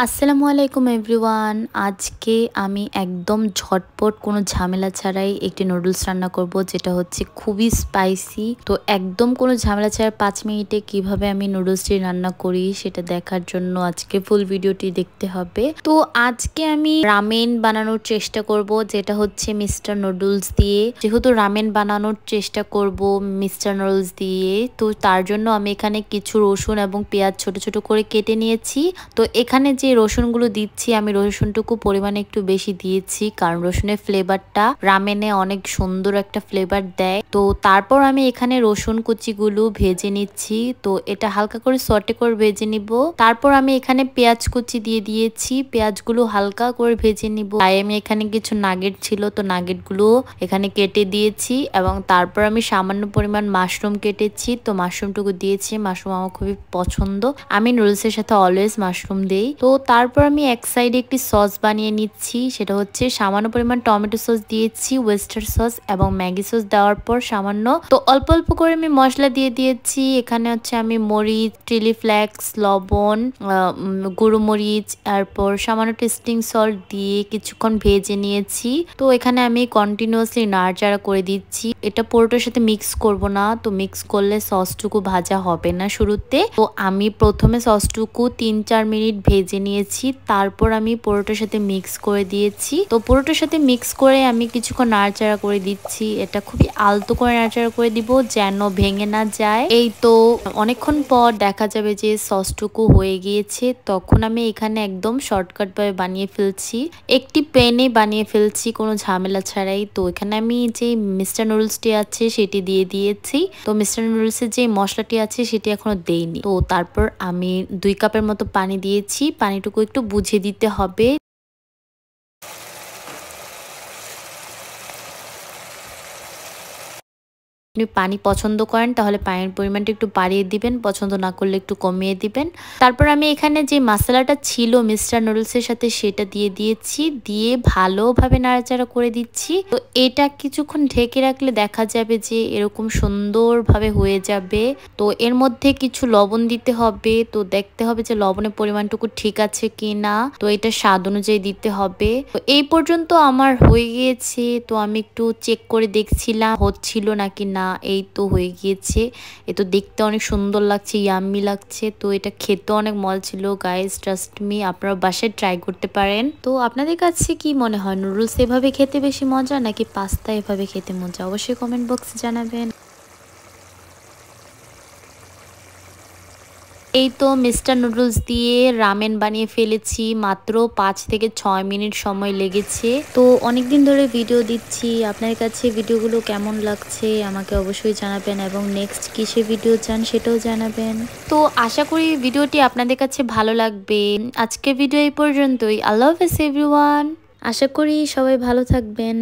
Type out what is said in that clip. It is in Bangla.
আসসালামু আলাইকুম এভরিওয়ান। আজকে আমি একদম ঝটপট কোনো ঝামেলা ছাড়াই একটি নুডলস রান্না করব, যেটা হচ্ছে খুবই স্পাইসি। তো একদম কোনো ঝামেলা ছাড়া 5 মিনিটে কিভাবে আমি নুডলসটি রান্না করি সেটা দেখার জন্য আজকে ফুল ভিডিওটি দেখতে হবে। তো আজকে আমি রামেন বানানোর চেষ্টা করব, যেটা হচ্ছে মিস্টার নুডলস দিয়ে। যেহেতু রামেন বানানোর চেষ্টা করব মিস্টার নুডলস দিয়ে, তো তার জন্য আমি এখানে কিছু রসুন এবং পেঁয়াজ ছোট ছোট করে কেটে নিয়েছি। তো এখানে যে রসুনগুলো দিচ্ছি আমি রসুনটুকু পরিমাণে একটু বেশি দিয়েছি, কারণ রসুনের ফ্লেভারটা রামেনে অনেক সুন্দর একটা ফ্লেভার দেয়। তো তারপর আমি এখানে রসুন কুচিগুলো ভেজে নিচ্ছি। তো এটা হালকা করে সটে করে ভেজে নিব। তারপর আমি এখানে পেঁয়াজ কুচি দিয়ে দিয়েছি, পেঁয়াজগুলো হালকা করে ভেজে নিব। তাই আমি এখানে কিছু নাগেট ছিল, তো নাগেটগুলো এখানে কেটে দিয়েছি এবং তারপর আমি সামান্য পরিমাণ মাশরুম কেটেছি, তো মাশরুমটুকু দিয়েছি। মাশরুম আমার খুবই পছন্দ, আমি নুডলসের সাথে অলওয়েজ মাশরুম দেই। তো তারপর আমি এক সাইডে একটি সস বানিয়ে নিচ্ছি, সেটা হচ্ছে সামান্য পরিমাণ টমেটো সস দিয়েছি, ওয়েস্টার সস এবং ম্যাগি সস দেওয়ার পর সামান্য তো অল্প অল্প করে আমি মশলা দিয়ে দিয়েছি। এখানে হচ্ছে আমি মরিচ, চিলি ফ্লেক্স, লবণ, গুঁড়ো মরিচ, তারপর সামান্য টেস্টিং সল্ট দিয়ে কিছুক্ষণ ভেজে নিয়েছি। তো এখানে আমি কন্টিনিউয়াসলি নাড়াচাড়া করে দিচ্ছি। এটা পুরোটার সাথে মিক্স করব না, তো মিক্স করলে সসটুকু ভাজা হবে না শুরুতে। তো আমি প্রথমে সসটুকু 3-4 মিনিট ভেজে নিয়েছি, তারপর আমি পুরোটার সাথে মিক্স করে দিয়েছি। তো পুরোটার সাথে মিক্স করে আমি কিছুক্ষণ নাড়াচাড়া করে দিচ্ছি। এটা খুবই আলতো করে নাড়াচাড়া করে দিব যেন ভেঙে না যায়। এই তো অনেকক্ষণ পর দেখা যাবে যে সসটুকু হয়ে গিয়েছে, তখন আমি এখানে একদম শর্টকাট ভাবে বানিয়ে ফেলছি, একটি প্যানে বানিয়ে ফেলছি কোনো ঝামেলা ছাড়াই। তো এখানে আমি যে মিস্টার নুডলসটি আছে সেটি দিয়ে দিয়েছি। তো মিস্টার নুডলসের যে মশলাটি আছে সেটি এখনো দেইনি। তো তারপর আমি 2 কাপের মতো পানি দিয়েছি, পানিটুকু একটু বুঝে দিতে হবে। আপনি পানি পছন্দ করেন তাহলে পানির পরিমাণটা একটু বাড়িয়ে দিবেন, পছন্দ না করলে একটু কমিয়ে দিবেন। তারপর আমি এখানে যে মশলাটা ছিল মিস্টার নুডলসের সাথে সেটা দিয়ে দিয়েছি, দিয়ে ভালোভাবে নাড়াচাড়া করে দিচ্ছি। তো এটা কিছুক্ষণ ঢেকে রাখলে দেখা যাবে যে এরকম সুন্দরভাবে হয়ে যাবে। তো এর মধ্যে কিছু লবণ দিতে হবে, তো দেখতে হবে যে লবণের পরিমাণটুকু ঠিক আছে কিনা। তো এটা স্বাদ অনুযায়ী দিতে হবে। তো এই পর্যন্ত আমার হয়ে গিয়েছে, তো আমি একটু চেক করে দেখছিলাম হচ্ছিল নাকি না। এই তো হয়ে গিয়েছে। এ তো দেখতে অনেক সুন্দর লাগছে, ইয়াম্মি লাগছে। তো এটা খেতে অনেক মজা ছিল গাইস, ট্রাস্ট মি, আপনারা বাসায় ট্রাই করতে পারেন। তো আপনাদের কাছে কি মনে হয়, নুডলস এভাবে খেতে বেশি মজা নাকি পাস্তা এভাবে খেতে মজা? অবশ্যই কমেন্ট বক্সে জানাবেন। এই তো মিস্টার নুডলস দিয়ে রামেন বানিয়ে ফেলেছি, মাত্র 5 থেকে 6 মিনিট সময় লেগেছে। তো অনেকদিন ধরে ভিডিও দিচ্ছি, আপনার কাছে ভিডিওগুলো কেমন লাগছে আমাকে অবশ্যই জানাবেন এবং নেক্সট কিসে ভিডিও চান সেটাও জানাবেন। তো আশা করি ভিডিওটি আপনাদের কাছে ভালো লাগবে। আজকের ভিডিও এই পর্যন্তই। আল্লাহ হাফেজ এভরিওয়ান। আশা করি সবাই ভালো থাকবেন।